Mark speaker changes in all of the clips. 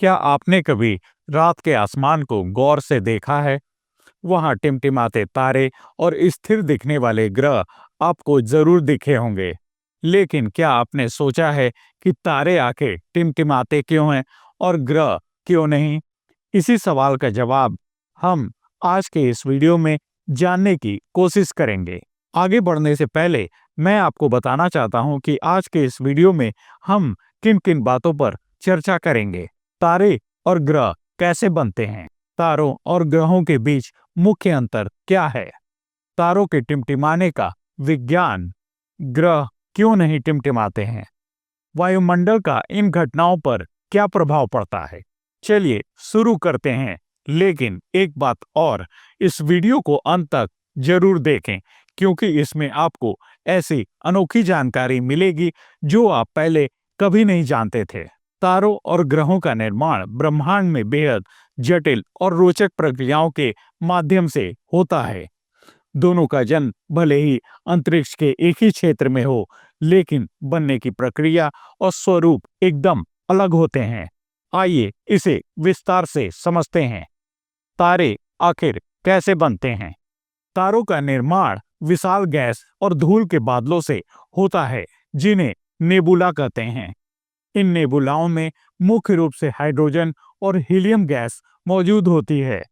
Speaker 1: क्या आपने कभी रात के आसमान को गौर से देखा है? वहां टिमटिमाते तारे और स्थिर दिखने वाले ग्रह आपको जरूर दिखे होंगे। लेकिन क्या आपने सोचा है कि तारे आखिर टिमटिमाते क्यों हैं और ग्रह क्यों नहीं? इसी सवाल का जवाब हम आज के इस वीडियो में जानने की कोशिश करेंगे। आगे बढ़ने से पहले मैं आपको बताना चाहता हूं कि आज के इस वीडियो में हम किन-किन बातों पर चर्चा करेंगे। तारे और ग्रह कैसे बनते हैं? तारों और ग्रहों के बीच मुख्य अंतर क्या है? तारों के टिमटिमाने का विज्ञान, ग्रह क्यों नहीं टिमटिमाते हैं? वायुमंडल का इन घटनाओं पर क्या प्रभाव पड़ता है? चलिए शुरू करते हैं। लेकिन एक बात और, इस वीडियो को अंत तक जरूर देखें क्योंकि इसमें आपको ऐसी अनोखी जानकारी मिलेगी जो आप पहले कभी नहीं जानते थे। तारों और ग्रहों का निर्माण ब्रह्मांड में बेहद जटिल और रोचक प्रक्रियाओं के माध्यम से होता है। दोनों का जन्म भले ही अंतरिक्ष के एक ही क्षेत्र में हो, लेकिन बनने की प्रक्रिया और स्वरूप एकदम अलग होते हैं। आइए इसे विस्तार से समझते हैं। तारे आखिर कैसे बनते हैं? तारों का निर्माण विशाल गैस और धूल के बादलों से होता है, जिन्हें नेबुला कहते हैं। इन नेबुलाओं में मुख्य रूप से हाइड्रोजन और हीलियम गैस मौजूद होती है।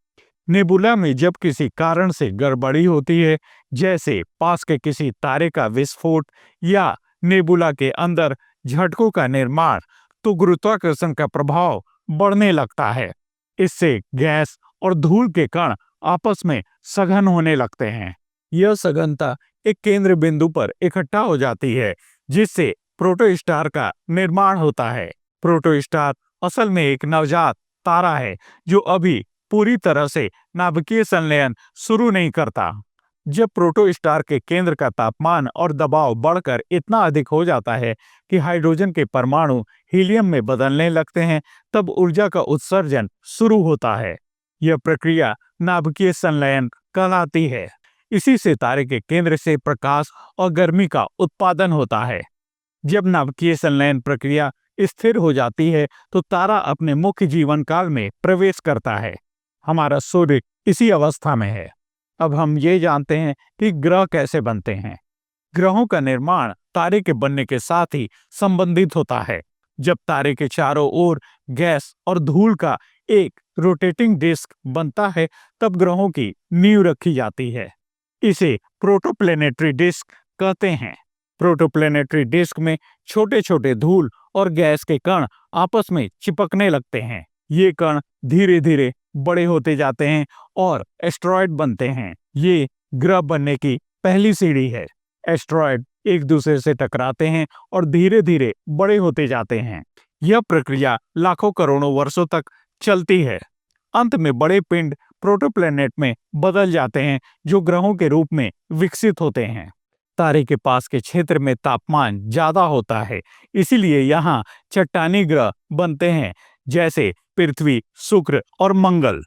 Speaker 1: नेबुला में जब किसी कारण से गड़बड़ी होती है, जैसे पास के किसी तारे का विस्फोट या नेबुला के अंदर झटकों का निर्माण, तो गुरुत्वाकर्षण का प्रभाव बढ़ने लगता है। इससे गैस और धूल के कण आपस में सघन होने लगते हैं। यह सघनता एक केंद्र बिंदु पर इकट्ठा हो जाती है, जिससे प्रोटोस्टार का निर्माण होता है। प्रोटोस्टार असल में एक नवजात तारा है जो अभी पूरी तरह से नाभिकीय संलयन शुरू नहीं करता। जब प्रोटोस्टार के केंद्र का तापमान और दबाव बढ़कर इतना अधिक हो जाता है कि हाइड्रोजन के परमाणु हीलियम में बदलने लगते हैं, तब ऊर्जा का उत्सर्जन शुरू होता है। यह प्रक्रिया नाभिकीय संलयन कहलाती है। इसी से तारे के केंद्र से प्रकाश और गर्मी का उत्पादन होता है। जब नाभिकीय संलयन प्रक्रिया स्थिर हो जाती है, तो तारा अपने मुख्य जीवन काल में प्रवेश करता है। हमारा सूर्य इसी अवस्था में है। अब हम ये जानते हैं कि ग्रह कैसे बनते हैं। ग्रहों का निर्माण तारे के बनने के साथ ही संबंधित होता है। जब तारे के चारों ओर गैस और धूल का एक रोटेटिंग डिस्क बनता है, तब ग्रहों की नींव रखी जाती है। इसे प्रोटोप्लैनेटरी डिस्क कहते हैं। प्रोटोप्लैनेटरी डिस्क में छोटे छोटे धूल और गैस के कण आपस में चिपकने लगते हैं। ये कण धीरे धीरे बड़े होते जाते हैं और एस्टेरॉयड बनते हैं। ये ग्रह बनने की पहली सीढ़ी है। एस्टेरॉयड एक दूसरे से टकराते हैं और धीरे धीरे बड़े होते जाते हैं। यह प्रक्रिया लाखों करोड़ों वर्षों तक चलती है। अंत में बड़े पिंड प्रोटोप्लैनेट में बदल जाते हैं, जो ग्रहों के रूप में विकसित होते हैं। तारे के पास के क्षेत्र में तापमान ज्यादा होता है, इसीलिए यहाँ चट्टानी ग्रह बनते हैं, जैसे पृथ्वी, शुक्र और मंगल।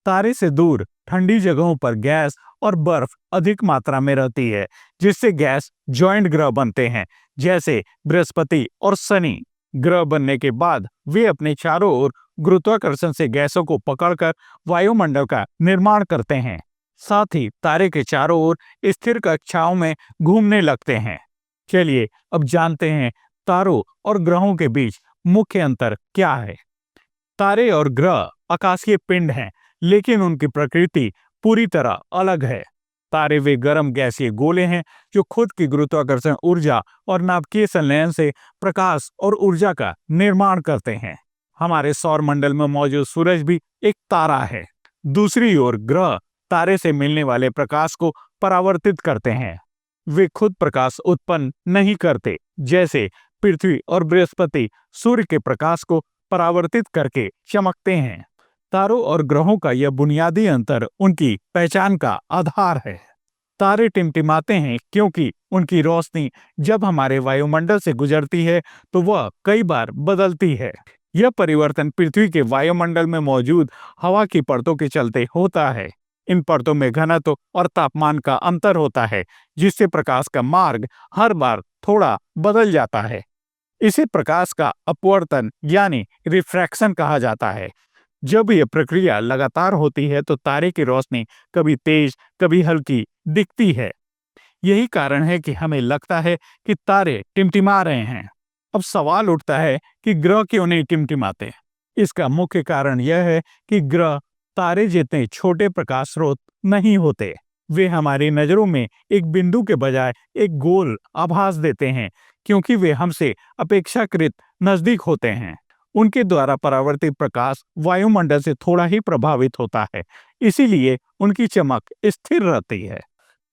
Speaker 1: तारे से दूर ठंडी जगहों पर गैस और बर्फ अधिक मात्रा में रहती है, जिससे गैस जॉइंट ग्रह बनते हैं, जैसे बृहस्पति और शनि। ग्रह बनने के बाद वे अपने चारों ओर गुरुत्वाकर्षण से गैसों को पकड़कर वायुमंडल का निर्माण करते हैं। साथ ही तारे के चारों ओर स्थिर कक्षाओं में घूमने लगते हैं। चलिए अब जानते हैं तारों और ग्रहों के बीच मुख्य अंतर क्या है। तारे और ग्रह आकाशीय पिंड हैं, लेकिन उनकी प्रकृति पूरी तरह अलग है। तारे वे गर्म गैसीय गोले हैं जो खुद की गुरुत्वाकर्षण ऊर्जा और नाभिकीय संलयन से प्रकाश और ऊर्जा का निर्माण करते हैं। हमारे सौर मंडल में मौजूद सूरज भी एक तारा है। दूसरी ओर ग्रह तारे से मिलने वाले प्रकाश को परावर्तित करते हैं। वे खुद प्रकाश उत्पन्न नहीं करते, जैसे पृथ्वी और बृहस्पति सूर्य के प्रकाश को परावर्तित करके चमकते हैं। तारों और ग्रहों का यह बुनियादी अंतर उनकी पहचान का आधार है। तारे टिमटिमाते हैं क्योंकि उनकी रोशनी जब हमारे वायुमंडल से गुजरती है तो वह कई बार बदलती है। यह परिवर्तन पृथ्वी के वायुमंडल में मौजूद हवा की परतों के चलते होता है। इन परतों में घनत्व और तापमान का अंतर होता है, जिससे प्रकाश का मार्ग हर बार थोड़ा बदल जाता है। इसे प्रकाश का अपवर्तन यानी रिफ्रैक्शन कहा जाता है। जब यह प्रक्रिया लगातार होती है तो तारे की रोशनी कभी तेज, कभी हल्की दिखती है। यही कारण है कि हमें लगता है कि तारे टिमटिमा रहे हैं। अब सवाल उठता है कि ग्रह क्यों नहीं टिमटिमाते? इसका मुख्य कारण यह है कि ग्रह तारे जितने छोटे प्रकाश स्रोत नहीं होते। वे हमारी नजरों में एक बिंदु के बजाय एक गोल आभास देते हैं, क्योंकि वे हमसे अपेक्षाकृत नजदीक होते हैं। उनके द्वारा परावर्तित प्रकाश वायुमंडल से थोड़ा ही प्रभावित होता है, इसीलिए उनकी चमक स्थिर रहती है।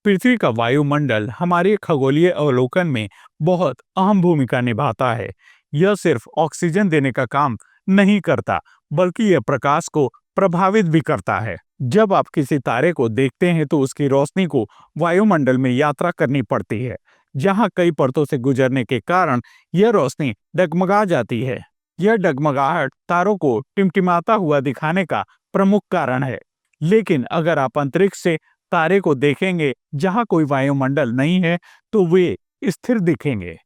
Speaker 1: पृथ्वी का वायुमंडल हमारे खगोलीय अवलोकन में बहुत अहम भूमिका निभाता है। यह सिर्फ ऑक्सीजन देने का काम नहीं करता, बल्कि यह प्रकाश को प्रभावित भी करता है। जब आप किसी तारे को देखते हैं तो उसकी रोशनी को वायुमंडल में यात्रा करनी पड़ती है, जहां कई परतों से गुजरने के कारण यह रोशनी डगमगा जाती है। यह डगमगाहट तारों को टिमटिमाता हुआ दिखाने का प्रमुख कारण है। लेकिन अगर आप अंतरिक्ष से तारे को देखेंगे जहां कोई वायुमंडल नहीं है, तो वे स्थिर दिखेंगे।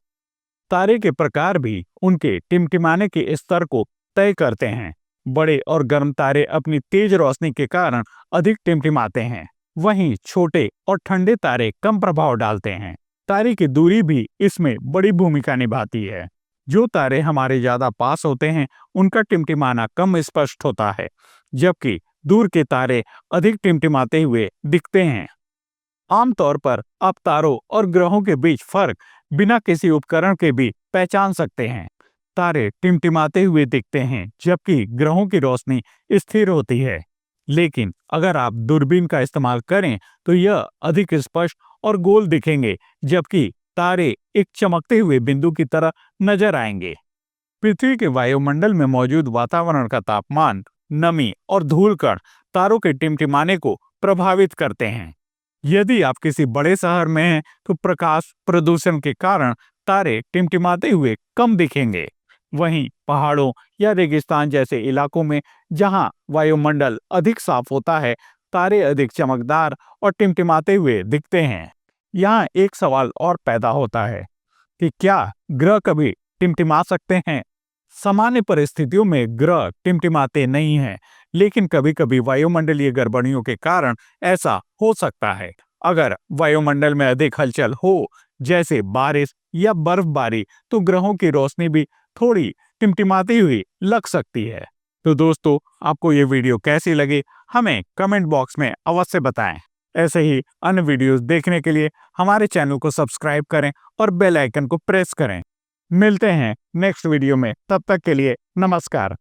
Speaker 1: तारे के प्रकार भी उनके टिमटिमाने के स्तर को तय करते हैं। बड़े और गर्म तारे अपनी तेज रोशनी के कारण अधिक टिमटिमाते हैं, वहीं छोटे और ठंडे तारे कम प्रभाव डालते हैं। तारे की दूरी भी इसमें बड़ी भूमिका निभाती है। जो तारे हमारे ज्यादा पास होते हैं, उनका टिमटिमाना कम स्पष्ट होता है, जबकि दूर के तारे अधिक टिमटिमाते हुए दिखते हैं। आमतौर पर आप तारों और ग्रहों के बीच फर्क बिना किसी उपकरण के भी पहचान सकते हैं। तारे टिमटिमाते हुए दिखते हैं, जबकि ग्रहों की रोशनी स्थिर होती है। लेकिन अगर आप दूरबीन का इस्तेमाल करें तो यह अधिक स्पष्ट और गोल दिखेंगे, जबकि तारे एक चमकते हुए बिंदु की तरह नजर आएंगे। पृथ्वी के वायुमंडल में मौजूद वातावरण का तापमान, नमी और धूल कण तारों के टिमटिमाने को प्रभावित करते हैं। यदि आप किसी बड़े शहर में हैं तो प्रकाश प्रदूषण के कारण तारे टिमटिमाते हुए कम दिखेंगे। वहीं पहाड़ों या रेगिस्तान जैसे इलाकों में, जहां वायुमंडल अधिक साफ होता है, तारे अधिक चमकदार और टिमटिमाते हुए दिखते हैं। यहाँ एक सवाल और पैदा होता है कि क्या ग्रह कभी टिमटिमा सकते हैं? सामान्य परिस्थितियों में ग्रह टिमटिमाते नहीं हैं, लेकिन कभी-कभी वायुमंडलीय गड़बड़ियों के कारण ऐसा हो सकता है। अगर वायुमंडल में अधिक हलचल हो, जैसे बारिश या बर्फबारी, तो ग्रहों की रोशनी भी थोड़ी टिमटिमाती हुई लग सकती है। तो दोस्तों, आपको ये वीडियो कैसी लगी, हमें कमेंट बॉक्स में अवश्य बताएं। ऐसे ही अन्य वीडियोस देखने के लिए हमारे चैनल को सब्सक्राइब करें और बेल आइकन को प्रेस करें। मिलते हैं नेक्स्ट वीडियो में, तब तक के लिए नमस्कार।